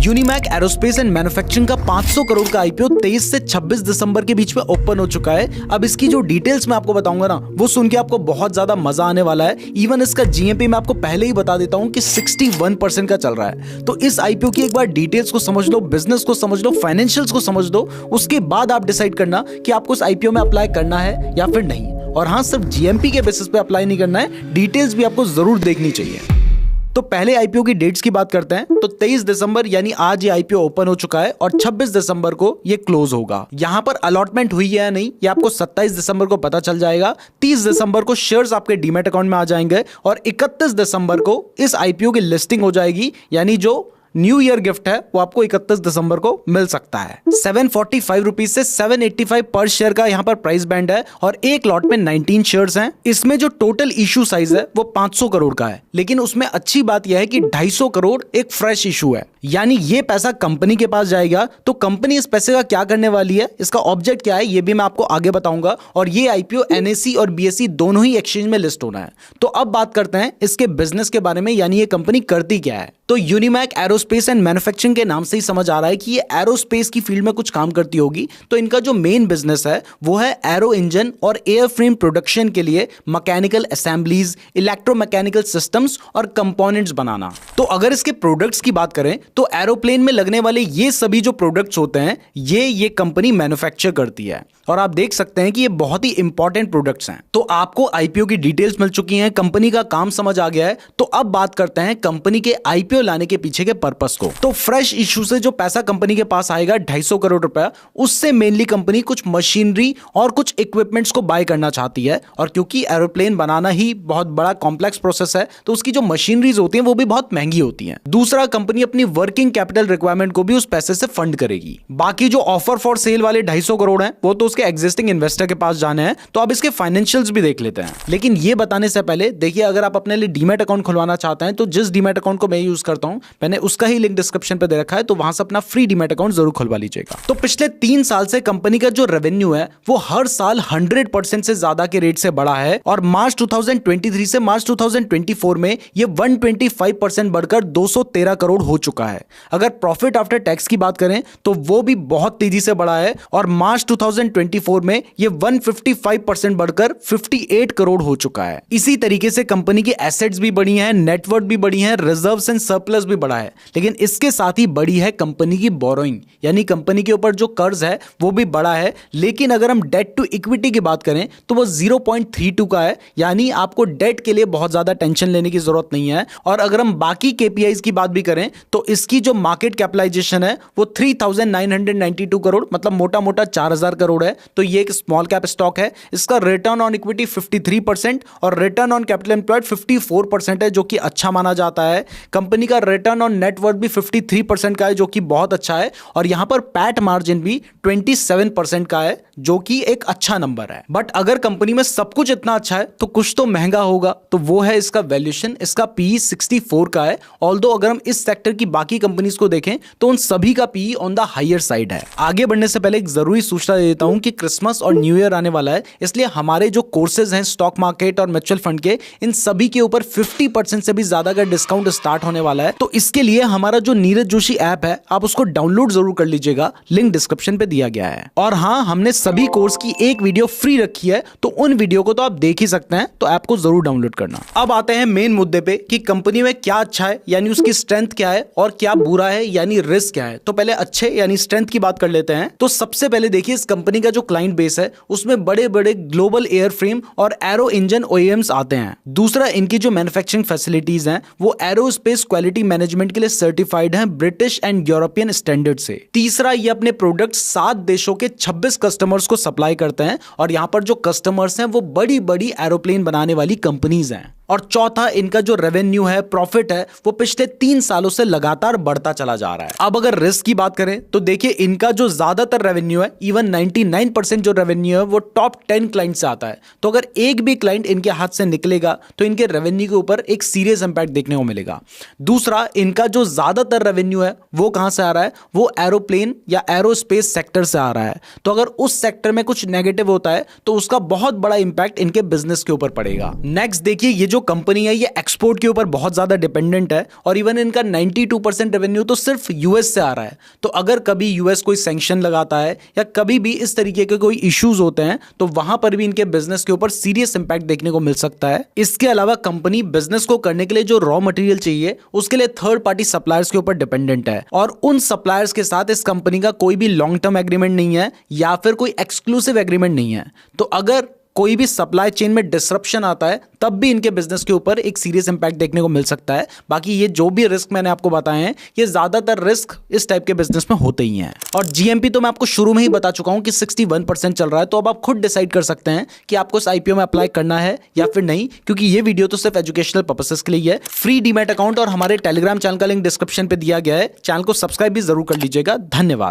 यूनिमैक aerospace and manufacturing का 500 करोड़ का IPO 23 से 26 दिसंबर के बीच में ओपन हो चुका है। अब इसकी जो डिटेल्स मैं आपको बताऊंगा ना, वो सुन के आपको बहुत ज्यादा मजा आने वाला है। इवन इसका जीएमपी मैं आपको पहले ही बता देता हूं कि 61% का चल रहा है। तो इस आईपीओ की एक बार डिटेल्स को समझ लो, बिजनेस को समझ लो, फाइनेंशियल्स को समझ लो, उसके बाद आप डिसाइड करना कि आपको इस आईपीओ में अप्लाई करना है या फिर नहीं। और हाँ, सिर्फ जीएमपी के बेसिस पे अप्लाई नहीं करना है, डिटेल्स भी आपको जरूर देखनी चाहिए। तो पहले आईपीओ की डेट्स की बात करते हैं। तो 23 दिसंबर यानी आज ये आईपीओ ओपन हो चुका है और 26 दिसंबर को ये क्लोज होगा। यहां पर अलॉटमेंट हुई है या नहीं, ये आपको 27 दिसंबर को पता चल जाएगा। 30 दिसंबर को शेयर्स आपके डीमैट अकाउंट में आ जाएंगे और 31 दिसंबर को इस आईपीओ की लिस्टिंग हो जाएगी। यानी जो न्यू ईयर गिफ्ट है वो आपको 31 दिसंबर को मिल सकता है। 745 रुपीज से 785 पर शेयर का यहाँ पर प्राइस बैंड है और एक लॉट में 19 शेयर्स हैं। इसमें जो टोटल इशू साइज है वो 500 करोड़ का है, लेकिन उसमें अच्छी बात यह है कि 250 करोड़ एक फ्रेश इशू है, यानी ये पैसा कंपनी के पास जाएगा। तो कंपनी इस पैसे का क्या करने वाली है, इसका ऑब्जेक्ट क्या है, ये भी मैं आपको आगे बताऊंगा। और ये आईपीओ एनएसई और बीएसई दोनों ही एक्सचेंज में लिस्ट होना है। तो अब बात करते हैं इसके बिजनेस के बारे में, यानी ये कंपनी करती क्या है। तो यूनिमैक एरोस्पेस एंड मैन्युफैक्चरिंग के नाम से ही समझ आ रहा है कि ये एरोस्पेस की फील्ड में कुछ काम करती होगी। तो इनका जो मेन बिजनेस है वो है एरो इंजन और एयरफ्रेम प्रोडक्शन के लिए मैकेनिकल असेंबलीज, इलेक्ट्रोमैकेनिकल सिस्टम्स और कंपोनेंट्स बनाना। तो अगर इसके प्रोडक्ट्स की बात करें तो एरोप्लेन में लगने वाले ये सभी जो प्रोडक्ट्स होते हैं ये कंपनी मैन्युफैक्चर करती है। और आप देख सकते हैं कि ये बहुत ही इंपॉर्टेंट प्रोडक्ट्स हैं। तो आपको आईपीओ की डिटेल्स मिल चुकी हैं, कंपनी का काम समझ आ गया है। तो अब बात करते हैं कंपनी के आईपीओ लाने के पीछे के पर्पस को। तो फ्रेश इशू से जो पैसा कंपनी के पास आएगा 250 करोड़ रुपया, उससे मेनली कंपनी कुछ मशीनरी और कुछ इक्विपमेंट्स को बाय करना चाहती है। और क्योंकि एरोप्लेन बनाना ही बहुत बड़ा कॉम्प्लेक्स प्रोसेस है, तो उसकी जो मशीनरीज होती हैं वो भी बहुत महंगी होती हैं। दूसरा, कंपनी अपनी वर्किंग कैपिटल रिक्वायरमेंट को भी उस पैसे से फंड करेगी। बाकी जो ऑफर फॉर सेल वाले 250 करोड़ हैं वो तो उसके एग्जिस्टिंग इन्वेस्टर के पास जाने हैं। तो अब इसके फाइनेंशियल्स भी देख लेते हैं। लेकिन ये बताने से पहले देखिए, अगर आप अपने लिए डीमैट अकाउंट खुलवाना चाहते हैं तो जिस डीमैट अकाउंट को मैं यूज करता हूं, मैंने उसका ही लिंक डिस्क्रिप्शन पे दे रखा है, तो वहां से अपना फ्री डीमैट अकाउंट जरूर खुलवा लीजिएगा। तो पिछले 3 साल से कंपनी का जो रेवेन्यू है वो हर साल 100% से ज्यादा के रेट से बढ़ा है और मार्च 2023 से मार्च 2024 में ये 125% बढ़कर 213 करोड़ हो चुका है। अगर प्रॉफिट आफ्टर टैक्स की बात करें तो वो भी बहुत तेजी से बढ़ा है और मार्च 2024 में ये 155% बढ़कर 58 करोड़ हो चुका है। इसी तरीके से कंपनी की एसेट्स भी बढ़ी हैं, नेटवर्थ भी बढ़ी है, रिजर्व्स एंड सरप्लस भी बढ़ा है। लेकिन इसके साथ ही बढ़ी है कंपनी की बोरोइंग, यानी कंपनी के ऊपर जो कर्ज है वो भी बढ़ा है। लेकिन अगर हम डेट टू इक्विटी की बात करें तो वो 0.32 का है, यानी आपको डेट के लिए बहुत ज्यादा टेंशन लेने की जरूरत नहीं है। और अगर हम बाकी केपीआईज की बात भी करें तो इसकी जो मार्केट कैपिटलाइजेशन है वो 3992 करोड़, मतलब मोटा मोटा 4000 करोड़ है। तो ये एक स्मॉल कैप स्टॉक है। इसका रिटर्न ऑन इक्विटी 53% और रिटर्न ऑन कैपिटल एम्प्लॉयड 54% है, जो कि अच्छा माना जाता है। कंपनी का रिटर्न ऑन नेटवर्थ भी 53% का है, जो कि बहुत अच्छा है। और यहां पर पैट मार्जिन भी 27% का है, जो कि एक अच्छा नंबर है। बट अगर कंपनी में सब कुछ इतना अच्छा है तो कुछ तो महंगा होगा, तो वो है इसका वैल्यूएशन। इसका पीई 64 का है। ऑल्दो अगर हम इस सेक्टर की बाकी कंपनीज को देखें तो उन सभी का PE on the higher side है। आगे बढ़ने से पहले एक जरूरी सूचना दे देता हूं कि क्रिसमस और न्यू ईयर आने वाला है, इसलिए हमारे जो कोर्सेज हैं स्टॉक मार्केट और म्यूचुअल फंड के, इन सभी के ऊपर 50% से भी ज्यादा का डिस्काउंट स्टार्ट होने वाला है। तो इसके लिए हमारा जो नीरज जोशी ऐप है, आप उसको डाउनलोड जरूर कर लीजिएगा, लिंक डिस्क्रिप्शन पे दिया गया है। और हाँ, हमने सभी कोर्स की एक वीडियो फ्री रखी है, तो उन वीडियो को तो आप देख ही सकते हैं, तो ऐप को जरूर डाउनलोड करना। अब आते हैं मेन मुद्दे पे कि कंपनी में क्या अच्छा है, यानी उसकी स्ट्रेंथ क्या है, और क्या बुरा है, यानी रिस्क क्या है। तो पहले अच्छे यानी स्ट्रेंथ की बात कर लेते हैं। तो सबसे पहले देखिए, इस कंपनी का जो क्लाइंट बेस है उसमें बड़े बड़े ग्लोबल एयरफ्रेम और एरो इंजन ओईएम्स आते हैं। दूसरा, इनकी जो मैन्युफैक्चरिंग फैसिलिटीज हैं वो एरोस्पेस क्वालिटी मैनेजमेंट के लिए सर्टिफाइड हैं ब्रिटिश एंड यूरोपियन स्टैंडर्ड से। तीसरा, ये अपने प्रोडक्ट 7 देशों के 26 कस्टमर्स को सप्लाई करते हैं और यहां पर जो कस्टमर्स हैं वो बड़ी बड़ी एरोप्लेन बनाने वाली कंपनीज हैं। और चौथा, इनका जो रेवेन्यू है, प्रॉफिट है, वो पिछले 3 सालों से लगातार बढ़ता चला जा रहा है। अब अगर रिस्क की बात करें तो देखिए, इनका जो ज्यादातर रेवेन्यू है, इवन 99% जो रेवेन्यू है वो टॉप 10 क्लाइंट से आता है। तो अगर एक भी क्लाइंट इनके हाथ से निकलेगा तो इनके रेवेन्यू के ऊपर एक सीरियस इंपैक्ट देखने को मिलेगा। दूसरा, इनका जो ज्यादातर रेवेन्यू है वो कहां से आ रहा है, वो एरोप्लेन या एरोस्पेस सेक्टर से आ रहा है। तो अगर उस सेक्टर में कुछ नेगेटिव होता है तो उसका बहुत बड़ा इंपैक्ट इनके बिजनेस के ऊपर पड़ेगा। नेक्स्ट देखिए, ये जो कंपनी है ये एक्सपोर्ट के ऊपर बहुत ज्यादा डिपेंडेंट है और इवन इनका 92% रेवेन्यू तो सिर्फ यूएस से आ रहा है। तो अगर कभी यूएस कोई सैंक्शन लगाता है या कभी भी इस तरीके के कोई इश्यूज होते हैं तो वहां पर भी इनके बिजनेस के ऊपर सीरियस इंपैक्ट देखने को मिल सकता है। इसके अलावा कंपनी बिजनेस को करने के लिए जो रॉ मटेरियल चाहिए उसके लिए थर्ड पार्टी सप्लायर्स के ऊपर डिपेंडेंट है और उन सप्लायर्स के साथ इस कंपनी का कोई भी लॉन्ग टर्म एग्रीमेंट नहीं है या फिर कोई एक्सक्लूसिव एग्रीमेंट नहीं है। तो अगर कोई भी सप्लाई चेन में डिसरप्शन आता है तब भी इनके बिजनेस के ऊपर एक सीरियस इंपैक्ट देखने को मिल सकता है। बाकी ये जो भी रिस्क मैंने आपको बताए हैं ये ज्यादातर रिस्क इस टाइप के बिजनेस में होते ही हैं। और जीएमपी तो मैं आपको शुरू में ही बता चुका हूं कि 61% चल रहा है। तो अब आप खुद डिसाइड कर सकते हैं कि आपको इस आईपीओ में अप्लाई करना है या फिर नहीं, क्योंकि ये वीडियो तो सिर्फ एजुकेशनल पर्पसेस के लिए है। फ्री डीमैट अकाउंट और हमारे टेलीग्राम चैनल का लिंक डिस्क्रिप्शन पे दिया गया है। चैनल को सब्सक्राइब भी जरूर कर लीजिएगा। धन्यवाद।